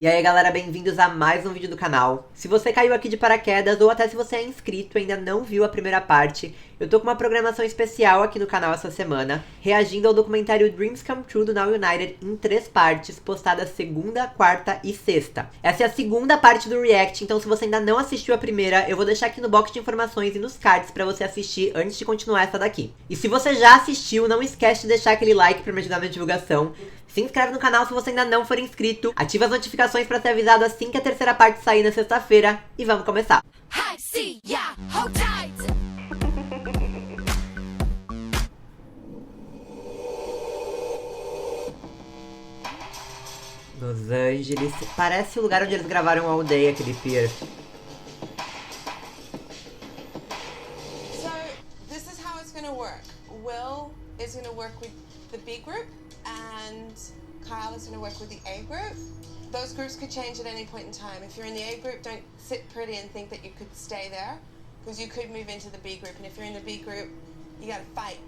E aí galera, bem-vindos a mais um vídeo do canal. Se você caiu aqui de paraquedas ou até se você é inscrito e ainda não viu a primeira parte, eu tô com uma programação especial aqui no canal essa semana, reagindo ao documentário Dreams Come True do Now United em 3 partes, postadas segunda, quarta e sexta. Essa é a segunda parte do react, então se você ainda não assistiu a primeira, eu vou deixar aqui no box de informações e nos cards pra você assistir antes de continuar essa daqui. E se você já assistiu, não esquece de deixar aquele like pra me ajudar na divulgação. Se inscreve no canal se você ainda não for inscrito, ativa as notificações pra ser avisado assim que a terceira parte sair na sexta-feira, e vamos começar! Los Angeles, parece o lugar onde eles gravaram a aldeia, aquele pier. So, this is how it's gonna work. Will is gonna work with the B group, and Kyle is gonna work with the A group. Those groups could change at any point in time. If you're in the A group, don't sit pretty and think that you could stay there, because you could move into the B group, and if you're in the B group, you gotta fight.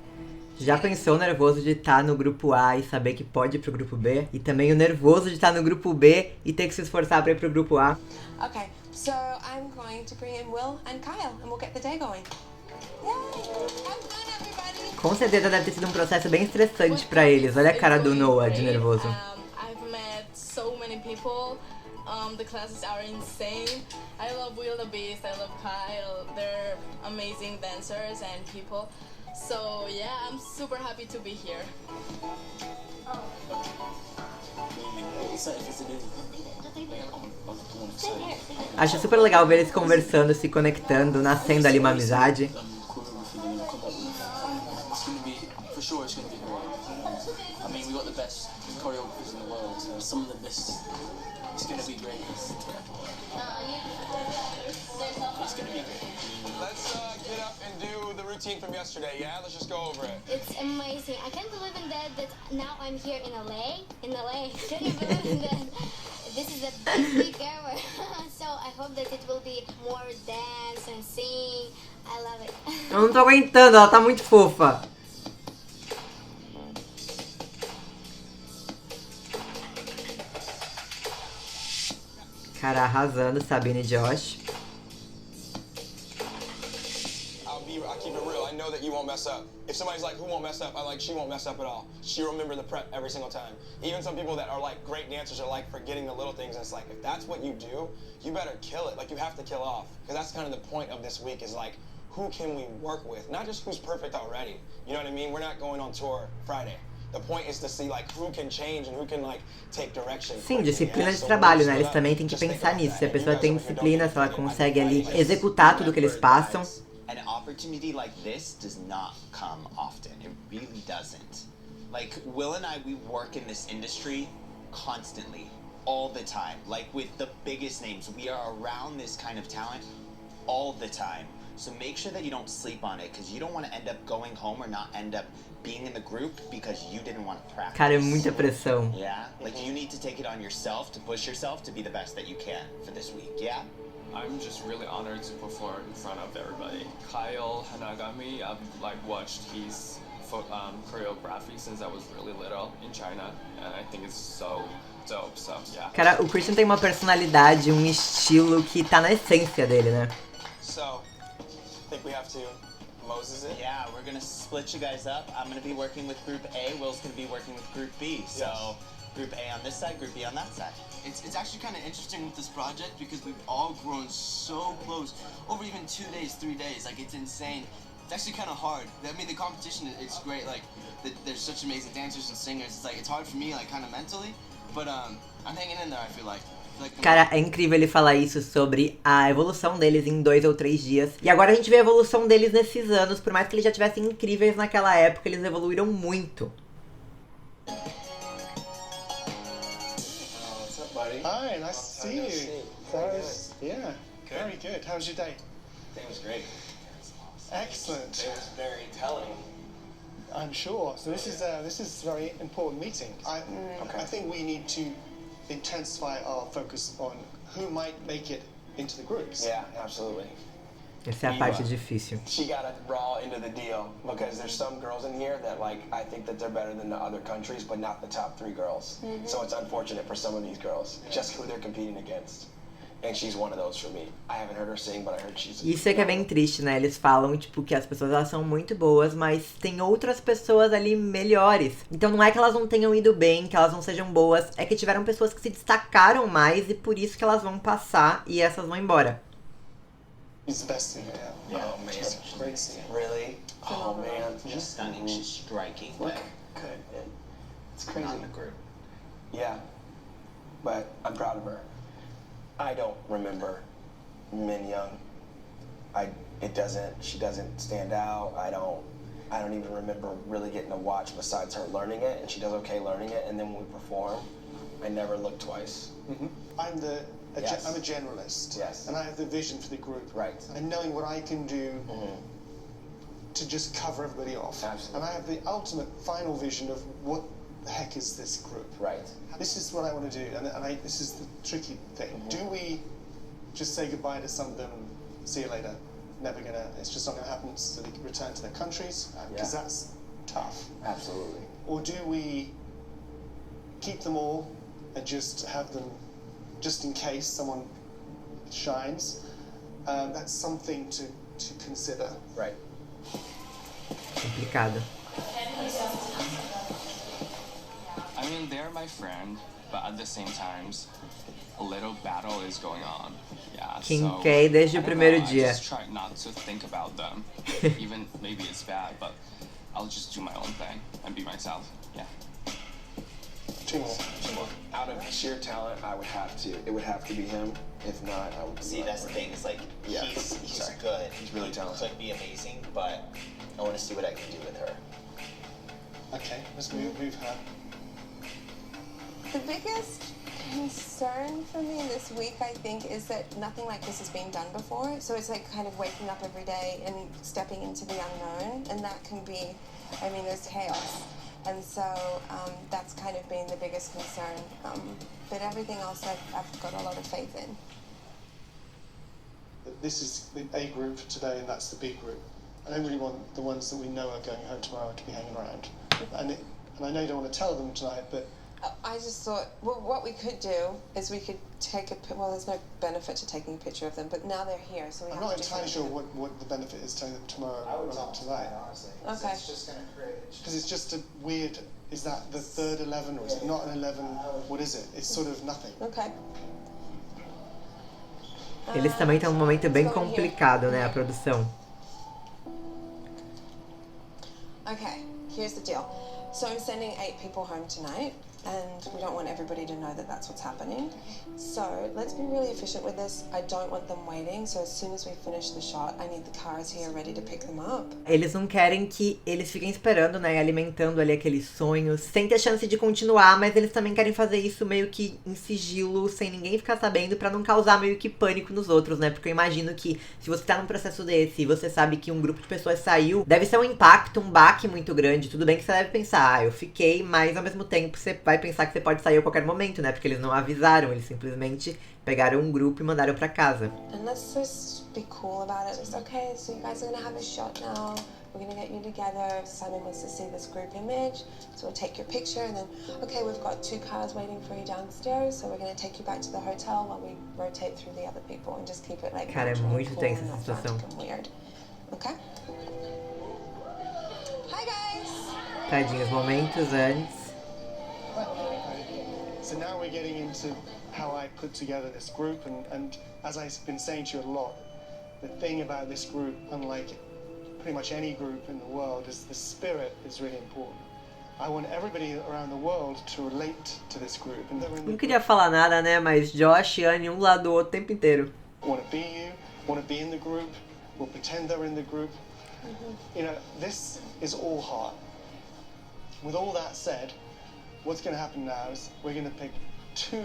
Já pensou o nervoso de estar no grupo A e saber que pode ir pro grupo B? E também o nervoso de estar no grupo B e ter que se esforçar pra ir pro grupo A? Okay, so I'm going to bring in Will and Kyle, and we'll get the day going. Yay! Have fun, everybody! Com certeza deve ter sido um processo bem estressante pra eles. Olha a cara do Noah de nervoso. I've met so many people. The classes are insane. I love Will the Beast, I love Kyle. They're amazing dancers and people. So yeah, I'm super happy to be here. Acho super legal ver eles conversando, se conectando, nascendo ali uma amizade. Let's get up and do the routine from yesterday, yeah? Let's just go over it. It's amazing. I can't believe in that now I'm here in LA. In LA. Can you believe in that? This is the best week ever. So I hope that it will be more dance and sing. I love it. Eu não tô aguentando, ela tá muito fofa. Cara, arrasando, Sabine e Josh. I'll keep it real. I know that you won't mess up. If somebody's like, who won't mess up? I'm like, she won't mess up at all. She'll remember the prep every single time. Even some people that are like great dancers are like forgetting the little things. And it's like, if that's what you do, you better kill it. Like, you have to kill off. Because that's kind of the point of this week is like, who can we work with? Not just who's perfect already. You know what I mean? We're not going on tour Friday. The point is to see like who can change and who can like take direction. Sim, disciplina de trabalho, né? Eles também têm que pensar nisso. Se a pessoa tem disciplina, se ela consegue ali executar tudo que eles passam. An opportunity like this does not come often. It really doesn't. Like, Will and I, we work in this industry constantly, all the time. Like, with the biggest names, we are around this kind of talent all the time. So make sure that you don't sleep on it, because you don't want to end up going home or not end up being in the group because you didn't want to practice. Cara, é muita pressão. Yeah? Like, you need to take it on yourself to push yourself to be the best that you can for this week, yeah? I'm just really honored to perform in front of everybody. Kyle Hanagami, I've like watched his choreography since I was really little in China, and I think it's so dope, so yeah. Cara, o Christian tem uma personalidade, um estilo que tá na essência dele, né? So, I think we have to Moses it. Yeah, we're gonna split you guys up. I'm gonna be working with Group A, Will's gonna be working with Group B, so... Yes. Group A on this side, Group B on that side. It's actually kind of interesting with this project because we've all grown so close over even 2 days, 3 days. Like, it's insane. It's actually kind of hard. I mean, the competition, it's great. Like, there's such amazing dancers and singers. It's like, it's hard for me, like, kind of mentally. But I'm hanging in there, I feel like. Cara, é incrível ele falar isso sobre a evolução deles em 2 ou 3 dias. E agora a gente vê a evolução deles nesses anos. Por mais que eles já tivessem incríveis naquela época, eles evoluíram muito. Hi, nice to see you. Yeah, very good. How was your day? It was great. Excellent. It was very telling. I'm sure. So this is a very important meeting. I think we need to intensify our focus on who might make it into the groups. Yeah, absolutely. Essa é a parte difícil. She got to brawl into the deal because there's some girls in here that like I think that they're better than the other countries, but not the top 3 girls. So it's unfortunate for some of these girls, just who they're competing against. And she's one of those for me. I haven't heard her sing, but I heard she's... Isso é que é bem triste, né? Eles falam, tipo, que as pessoas elas são muito boas, mas tem outras pessoas ali melhores. Então não é que elas não tenham ido bem, que elas não sejam boas, é que tiveram pessoas que se destacaram mais e por isso que elas vão passar e essas vão embora. She's the best singer. Yeah. Oh, man. She's a great singer. Really? Oh, man. She's stunning. She's striking. Look. But Good. It's crazy. not in the group. Yeah. But I'm proud of her. I don't remember Min Young. She doesn't stand out. I don't even remember really getting to watch besides her learning it, and she does okay learning it, and then when we perform, I never look twice. I'm Yes. I'm a generalist. Yes. And I have the vision for the group. Right. And knowing what I can do to just cover everybody off. Absolutely. And I have the ultimate final vision of what the heck is this group? Right. This is what I want to do, and this is the tricky thing. Do we just say goodbye to some of them, see you later, it's just not gonna happen, so they can return to their countries, because that's tough. Absolutely. Or do we keep them all and just have them, just in case someone shines? That's something to consider. Right. Complicado. I mean, they're my friend, but at the same time, a little battle is going on. Yeah, Quem so, quer desde I o don't primeiro know, dia. I just try not to think about them. Even maybe it's bad, but I'll just do my own thing and be myself. Yeah. Two more. Out of sheer talent, it would have to be him. If not, I would. See, that's the thing. It's like he's Sorry. good. He's really talented. Could be amazing, but I want to see what I can do with her. Okay, let's move her. The biggest concern for me this week, I think, is that nothing like this has been done before. So it's like kind of waking up every day and stepping into the unknown, and that can be, I mean, there's chaos. And so that's kind of been the biggest concern. But everything else I've got a lot of faith in. This is the A group today, and that's the B group. I don't really want the ones that we know are going home tomorrow to be hanging around. And I know you don't want to tell them tonight, but... I just thought, well, what we could do is we could take well, there's no benefit to taking a picture of them, but now they're here, so we I'm have not to entirely sure what the benefit is telling them tomorrow or not tonight. honestly. Okay. It's just going to create... Because it's just a weird... Is that the third 11 or is it not an 11? What is it? It's sort of nothing. Okay. Eles também estão num momento bem complicado, né, a produção. Okay, here's the deal. So I'm sending 8 people home tonight, and we don't want everybody to know that that's what's happening. So let's be really efficient with this. I don't want them waiting, so as soon as we finish the shot, I need the cars here ready to pick them up. Eles não querem que eles fiquem esperando, né, alimentando ali aqueles sonhos, sem ter chance de continuar, mas eles também querem fazer isso meio que em sigilo, sem ninguém ficar sabendo, pra não causar meio que pânico nos outros, né, porque eu imagino que se você tá num processo desse e você sabe que um grupo de pessoas saiu, deve ser um impacto, um baque muito grande. Tudo bem que você deve pensar, eu fiquei, mas ao mesmo tempo você vai pensar que você pode sair a qualquer momento, né, porque eles não avisaram, eles simplesmente pegaram um grupo e mandaram pra casa. And let's just be cool about it. It's okay, so you guys are gonna have a shot now. We're gonna get you together. Simon wants to see this group image, so we'll take your picture and then, okay, we've got 2 cars waiting for you downstairs, so we're gonna take you back to the hotel while we rotate through the other people and just keep it like Cara, é natural and muito cool tensa and essa not situação. frantic and weird. Okay? Hi guys! Tadinhos, momentos antes. So now we're getting into how I put together this group, and as I've been saying to you a lot, the thing about this group, unlike pretty much any group in the world, is the spirit is really important. I want everybody around the world to relate to this group. And Não queria falar nada, né, mas Josh e Annie um lado do outro o tempo inteiro. Want to be you, want to be in the group, will pretend they're in the group. You know, this is all hard. With all that said, what's going to happen now is we're going to pick 2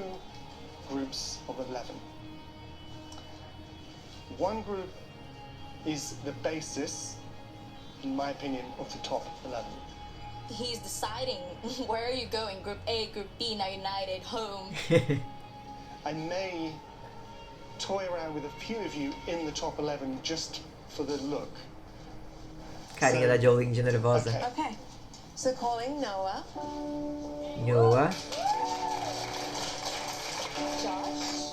groups of 11. One group is the basis, in my opinion, of the top 11. He's deciding where are you going, Group A, Group B, now united, home. I may toy around with a few of you in the top 11 just for the look. Carinha da Jolene de nervosa. Okay. So calling Noah, Noah. Josh,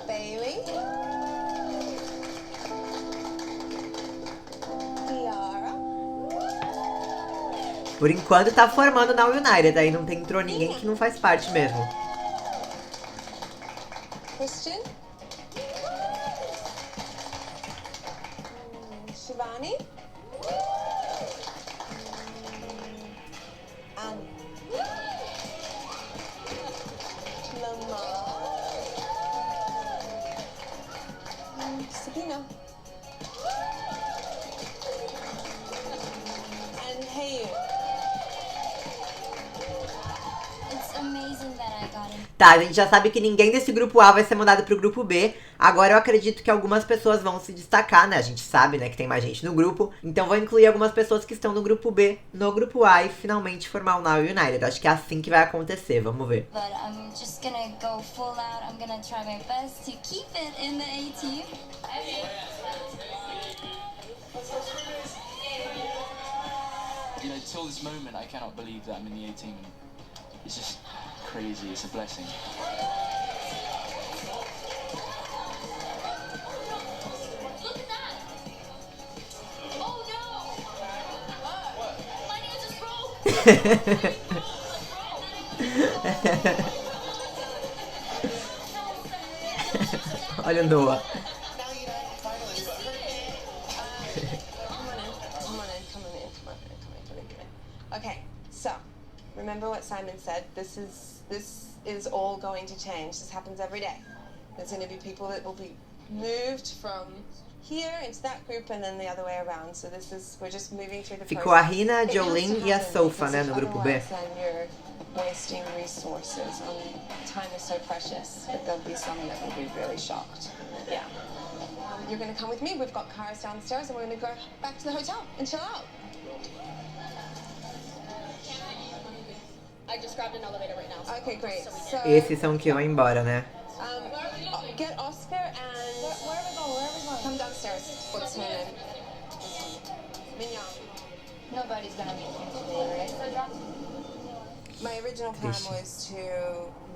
Bailey, Kiara, Por enquanto tá formando na United, aí não entrou ninguém que não faz parte mesmo. Christian, Shivani, Anne, Lamar, Sabina, and Hayu. It's amazing that I got him. Tá, a gente já sabe que ninguém desse grupo A vai ser mandado pro grupo B. Agora eu acredito que algumas pessoas vão se destacar, né? A gente sabe, né, que tem mais gente no grupo. Então vou incluir algumas pessoas que estão no grupo B, no grupo A e finalmente formar o Now United. Acho que é assim que vai acontecer, vamos ver. But I'm just gonna go full out. I'm gonna try my best to keep it in the A team. You know, till this moment, I cannot believe that I'm in the A team. It's just crazy. It's a blessing. Look at that! Oh no! My news just broke! Olha o Noah. Okay, so remember what Simon said. This is all going to change. This happens every day. There's going to be people that will be moved from here into that group and then the other way around. So we're just moving through the Ficou a process. Rina, a It has to Jolene e a happen Sofa, because né, no grupo B. otherwise then you're wasting resources. Time is so precious, but there'll be some that will be really shocked. Yeah. You're going to come with me. We've got cars downstairs and we're going to go back to the hotel and chill out. I just grabbed an elevator right now. Okay, great. So, Esses são que vão embora, né? get Oscar and where are we going? Come downstairs. What's her name? Mignon. Nobody's gonna meet him today, right? My original plan was to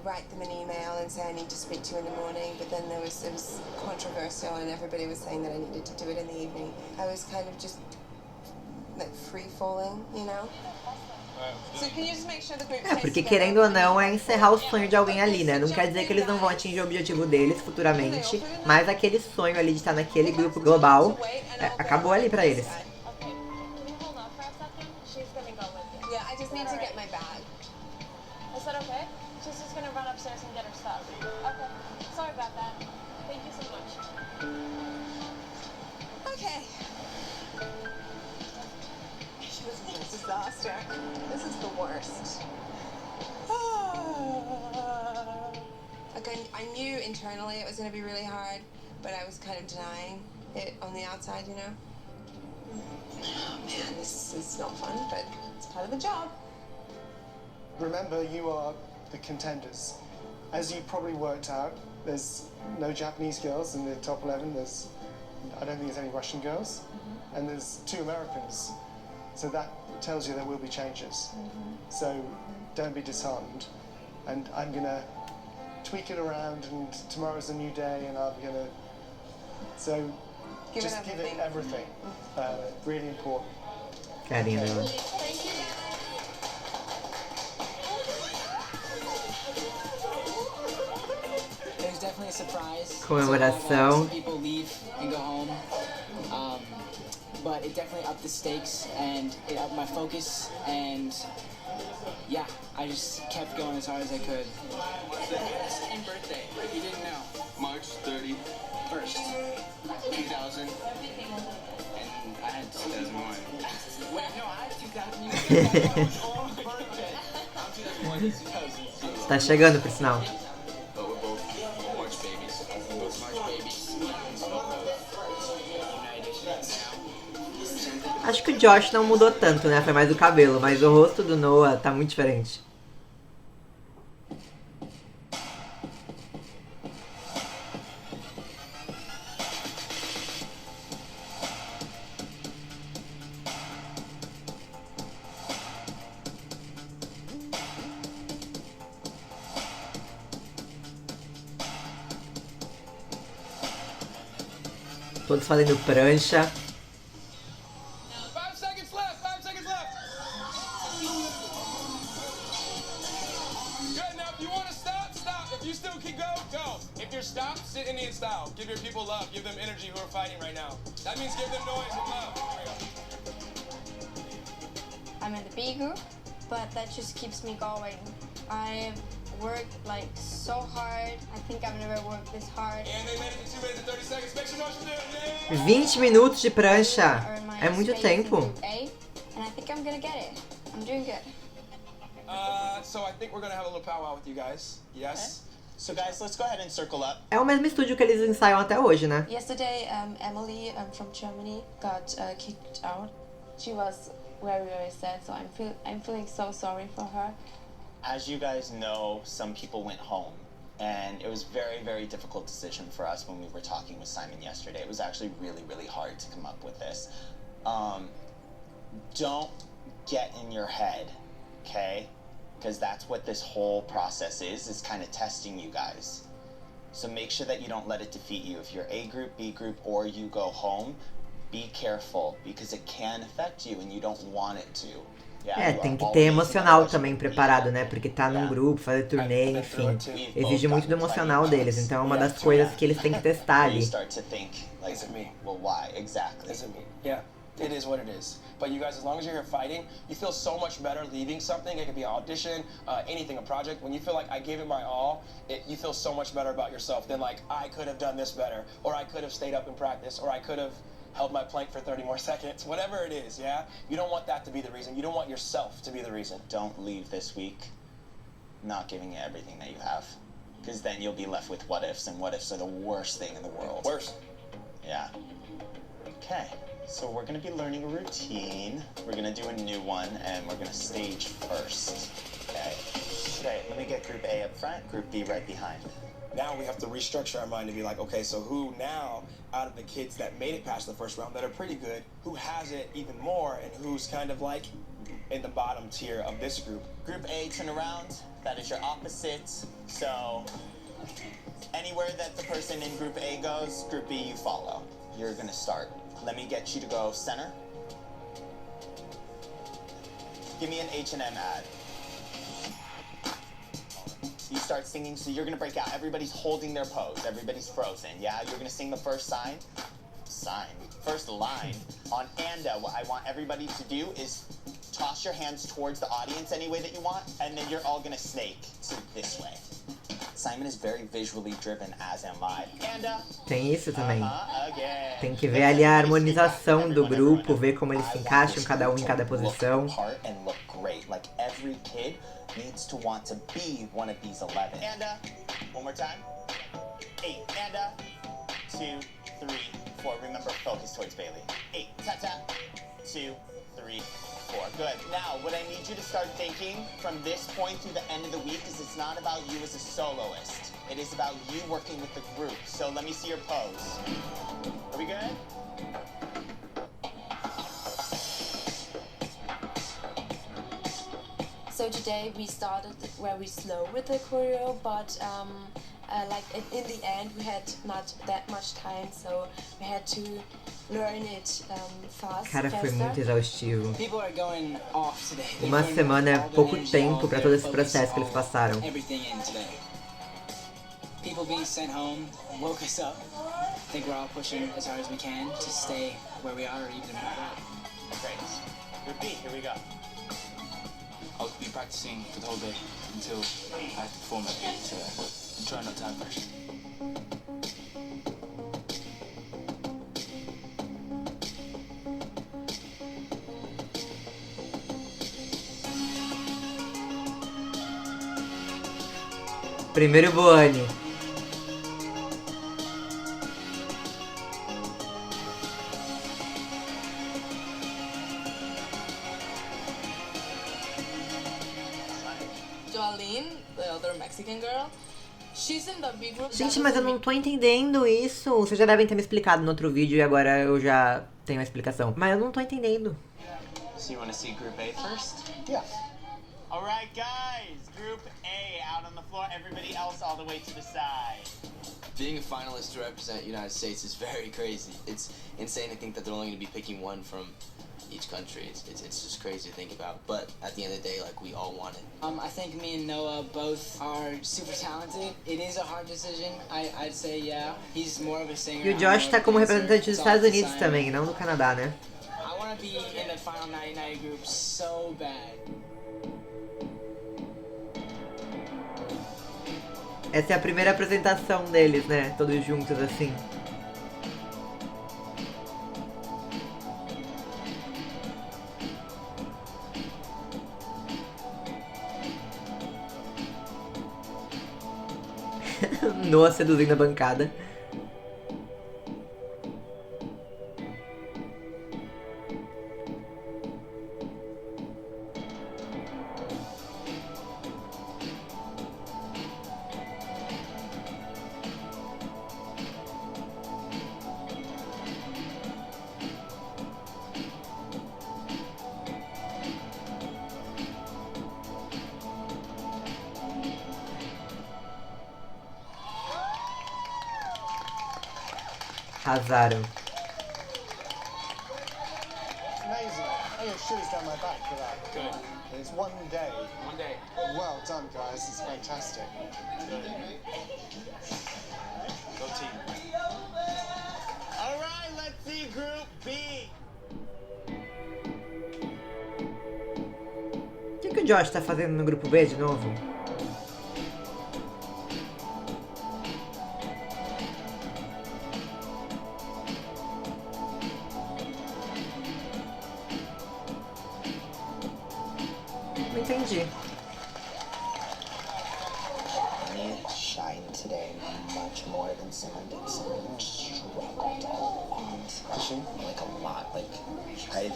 write them an email and say I need to speak to you in the morning, but then it was controversial and everybody was saying that I needed to do it in the evening. I was kind of just like free falling, you know? So can you just make sure the group É, porque querendo ou não, é encerrar o sonho de alguém ali, né? Não quer dizer que eles não vão atingir o objetivo deles futuramente, mas aquele sonho ali de estar naquele grupo global, acabou ali pra eles. Yeah, I just need to get my bag. Is that okay? She's just gonna run upstairs and get her stuff. Okay. Sorry about that. Thank you so much. Okay. This is a disaster. This is the worst. Like I knew internally it was going to be really hard, but I was kind of denying it on the outside, you know? Oh man, this is not fun, but it's part of the job. Remember, you are the contenders. As you probably worked out, there's no Japanese girls in the top 11. I don't think there's any Russian girls, and there's 2 Americans. So that tells you there will be changes. So don't be disheartened. And I'm gonna tweak it around, and tomorrow's a new day, and I'm gonna. So Give it everything. Really important. Carinho. There's definitely a surprise. Comemoração. Some people leave and go home. But it definitely upped the stakes and it upped my focus, and yeah, I just kept going as hard as I could. Same birthday, if you didn't know. March 31st, 2000. And I had 2001. Wait, no, I had 2000. You own birthday. I'm 2001, he's 2002. Tá chegando, por sinal. But we're both March babies. Both March babies. Acho que o Josh não mudou tanto, né? Foi mais o cabelo, mas o rosto do Noah tá muito diferente. Todos fazendo prancha. 5 seconds left. 5 seconds left. Good. Now, if you want to stop, stop. If you still keep going, go. If you're stopped, sit Indian style. Give your people love. Give them energy who are fighting right now. That means give them noise and love. There we go. I'm in the B group, but that just keeps me going. I've worked like so hard. I think I've never worked this hard. And they made it to 2 minutes and 30 seconds. Make some noise for them. Yeah. 20 minutos de prancha. É muito tempo. And I think I'm gonna get it. I'm doing good. So I think we're gonna have a little powwow with you guys. Yes? So guys, let's go ahead and circle up. É o mesmo estúdio que eles ensaiam até hoje, né? Yesterday, Emily from Germany got kicked out. She was very, very sad, so I'm feeling so sorry for her. As you guys know, some people went home, and it was very, very difficult decision for us when we were talking with Simon yesterday. It was actually really, really hard to come up with this. Don't get in your head, okay? Because that's what this whole process is kind of testing you guys. So make sure that you don't let it defeat you. If you're A group, B group, or you go home, be careful, because it can affect you and you don't want it to. Tem que ter emocional também preparado, né? Porque tá num grupo, fazer turnê, enfim. Exige muito do emocional deles, então é uma das coisas que eles têm que testar ali. Is it me? Well, why? Exactly. Is it me? Yeah. It is what it is. But you guys, as long as you're here fighting, you feel so much better leaving something. It could be an audition, anything, a project. When you feel like I gave it my all, you feel so much better about yourself than like, I could have done this better, or I could have stayed up and practiced, or I could have held my plank for 30 more seconds, whatever it is, yeah? You don't want that to be the reason. You don't want yourself to be the reason. Don't leave this week not giving it everything that you have, because then you'll be left with what ifs, and what ifs are the worst thing in the world. Worst. Yeah. Okay, so we're gonna be learning a routine. We're gonna do a new one, and we're gonna stage first, okay? Okay, let me get Group A up front, Group B right behind. Now we have to restructure our mind to be like, okay, so who now, out of the kids that made it past the first round that are pretty good, who has it even more, and who's kind of like in the bottom tier of this group? Group A, turn around. That is your opposite. So anywhere that the person in Group A goes, Group B, you follow. You're gonna start. Let me get you to go center. Give me an H&M ad. You start singing, so you're gonna break out. Everybody's holding their pose. Everybody's frozen. Yeah, you're gonna sing the first first line on Anda. What I want everybody to do is toss your hands towards the audience any way that you want, and then you're all gonna snake to this way. Simon is very visually driven, as am I. Anda. Tem isso também. Tem que ver ali a harmonização do grupo, ver como eles se encaixam, cada um em cada posição. And look great. Like every kid needs to want to be one of these 11. Anda. One more time. 8. Anda. 2, 3, 4. Remember, focus towards Bailey. 8. Tap tap. 2, 3, 4. Good. Now, what I need you to start thinking from this point through the end of the week is it's not about you as a soloist. It is about you working with the group. So let me see your pose. Are we good? So today we started very slow with the choreo, but like in the end we had not that much time, so we had to learn it fast. Cara, foi muito exaustivo. People are going off today. Uma semana é pouco tempo para todo esse processo que eles passaram. Everything in today. People being sent home woke us up. I think we're all pushing as hard as we can to stay where we are or even move up. Great. Repeat. Here we go. I'll be practicing for the whole day until I have to perform at 8 today. I'm trying not to have pressure. Primeiro Boane. The other Mexican girl, she's in the B group. Gente, mas eu não tô entendendo isso. Vocês já devem ter me explicado no outro vídeo e agora eu já tenho a explicação. Mas eu não tô entendendo. So you want to see Group A first? Yeah. All right, guys. Group A out on the floor. Everybody else all the way to the side. Being a finalist to represent the United States is very crazy. It's insane to think that they're only going to be picking one from each country. It's just crazy to think about. But at the end of the day, like, we all want it. I think me and Noah both are super talented. It is a hard decision. I'd say yeah. He's more of a singer. E o Josh tá como representante dos Estados Unidos também, não do Canadá, né? I want to be in the final 99 group so bad. Essa é a primeira apresentação deles, né? Todos juntos assim. Noah seduzindo a bancada. Arrasaram. Amazing. I got shivers down my back for that. Good. It's one day. One day. Well done, guys. It's fantastic. Go team. All right, let's see Group B. O que o Josh tá fazendo no grupo B de novo? Não entendi. Me shine today much more than someone did. Someone struggled a lot. Like a lot. Like I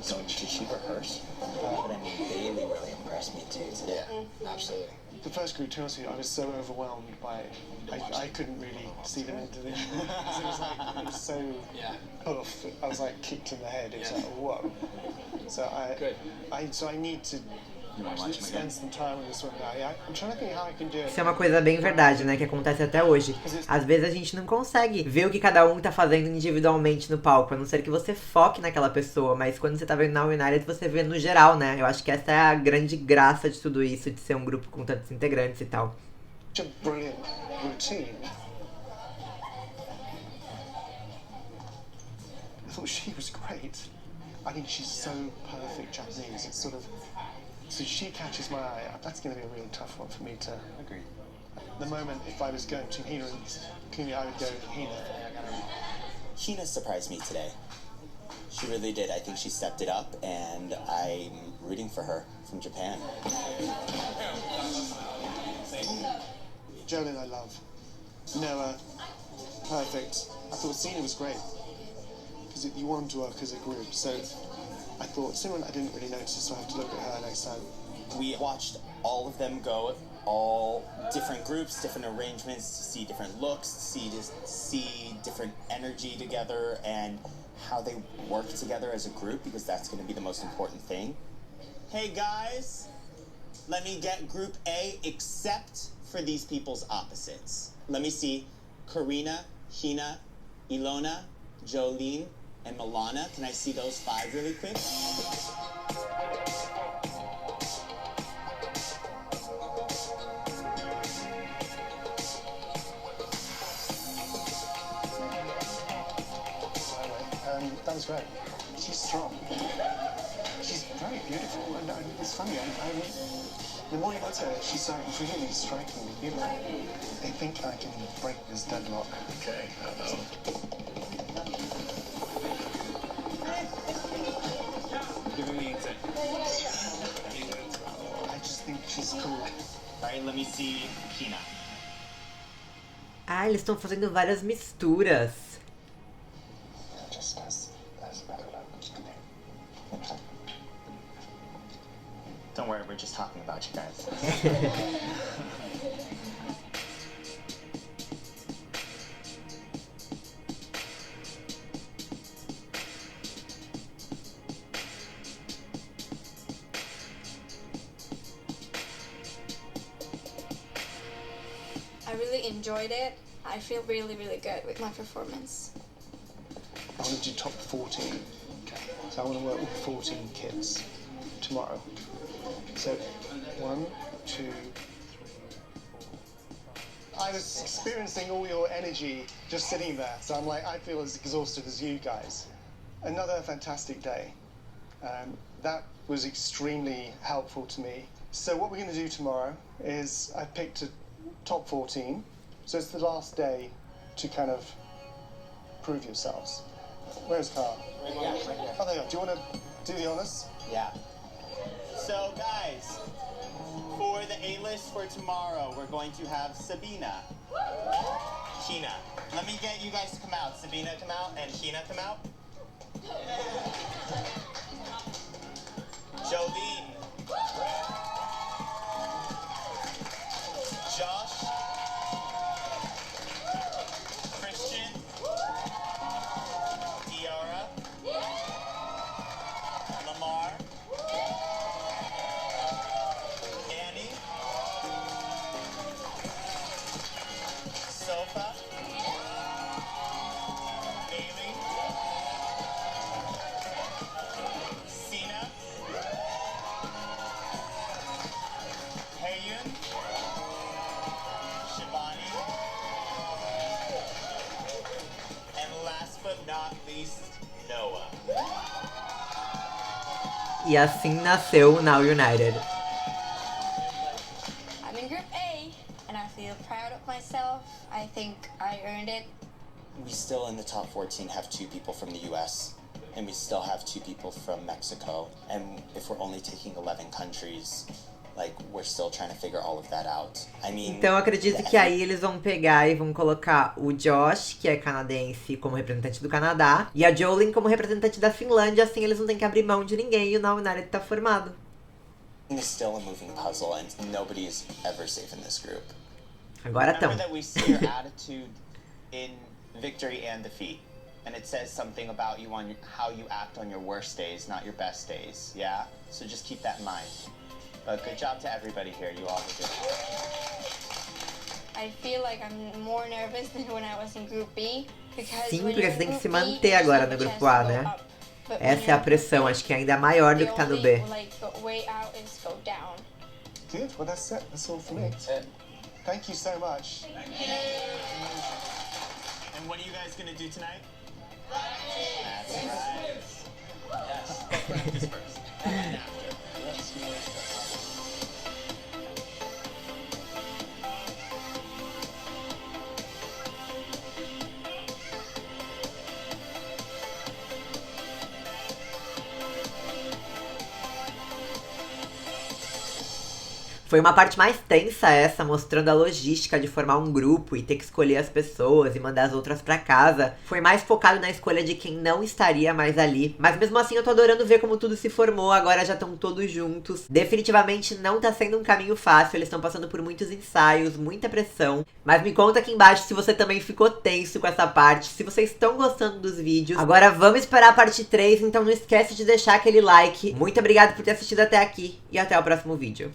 don't. Did she rehearse? But I mean, Bailey really impressed me too today. Yeah, absolutely. The first group, to be honest with you, I was so overwhelmed by it. I couldn't really see them into the. It was so full of. I was like kicked in the head. It was like whoa. So I need to spend some time with this one now. I'm trying to think how I can do it. Isso é uma coisa bem verdade, né? Que acontece até hoje. Às vezes a gente não consegue ver o que cada um tá fazendo individualmente no palco. A não ser que você foque naquela pessoa. Mas quando você tá vendo na United, você vê no geral, né? Eu acho que essa é a grande graça de tudo isso. De ser um grupo com tantos integrantes e tal. Such a brilliant routine. I thought she was great. I think she's so perfect Japanese. It's sort of. So she catches my eye. That's going to be a really tough one for me to. Agreed. The moment, if I was going between Hina and Kimi, I would go Hina. Hina surprised me today. She really did. I think she stepped it up, and I'm rooting for her from Japan. Jolene, I love. Noah, perfect. I thought Cena was great because you want to work as a group. So I thought Simon, I didn't really notice, so I have to look at her next time. We watched all of them go, all different groups, different arrangements, to see different looks, to see different energy together, and how they work together as a group, because that's going to be the most important thing. Hey guys, let me get Group A, except for these people's opposites. Let me see Karina, Hina, Ilona, Jolene, and Milana. Can I see those 5 really quick? That was great. She's strong. She's very beautiful. And it's funny, the more you look at her, she's like really strikingly beautiful. I think I can break this deadlock. Okay, Give me the insight. I just think she's cool. Alright, let me see Hina. Ah, eles estão fazendo várias misturas. Just as better luck. Don't worry, we're just talking about you guys. I really enjoyed it. I feel really, really good with my performance. I want to do top 14. So I want to work with 14 kids tomorrow. So 1, 2, 3, 4, 5. I was experiencing all your energy just sitting there. So I'm like, I feel as exhausted as you guys. Another fantastic day. That was extremely helpful to me. So what we're going to do tomorrow is I picked a top 14. So it's the last day to kind of prove yourselves. Where's Carl? Right here. Oh, there you go. Do you want to do the honors? Yeah. So guys, for the A-list for tomorrow, we're going to have Sabina, Sheena. Let me get you guys to come out. Sabina, come out, and Sheena, come out. Jolene. Josh. Christian. Diara. Lamar. Annie. Sofa. Bailey. Sina. Heyun. Shivani. And last but not least, Noah. E assim nasceu o Now United. I'm in Group A, and I feel proud of myself. I think I earned it. We still in the top 14 have 2 people from the US, and we still have 2 people from Mexico. And if we're only taking 11 countries, like, we're still trying to figure all of that out. I mean, Então eu acredito que aí eles vão pegar e vão colocar o Josh, que é canadense, como representante do Canadá, e a Jolene como representante da Finlândia, assim eles não têm que abrir mão de ninguém e o Now United tá formado. it's still a moving puzzle, and nobody is ever safe in this group. Agora tão. Remember that we see your attitude in victory and defeat, and it says something about you on how you act on your worst days, not your best days. Yeah, so just keep that in mind. But good job to everybody here. You all did good. I feel like I'm more nervous than when I was in Group B. Because Sim, when porque you're você in tem que Group se B, manter there's agora no no grupo chance A, to go né? up. But when Essa é you're a in pressão, Group acho que é ainda maior do the que tá no only, B. like, the way out is go down. Good. Well, that's it. That's all from me. Thank you so much. And what are you guys gonna do tonight? That's right. Yes. Practice first. And after. Foi uma parte mais tensa essa, mostrando a logística de formar um grupo e ter que escolher as pessoas e mandar as outras pra casa. Foi mais focado na escolha de quem não estaria mais ali. Mas mesmo assim eu tô adorando ver como tudo se formou, agora já estão todos juntos. Definitivamente não tá sendo um caminho fácil, eles estão passando por muitos ensaios, muita pressão. Mas me conta aqui embaixo se você também ficou tenso com essa parte, se vocês estão gostando dos vídeos. Agora vamos esperar a parte 3, então não esquece de deixar aquele like. Muito obrigada por ter assistido até aqui e até o próximo vídeo.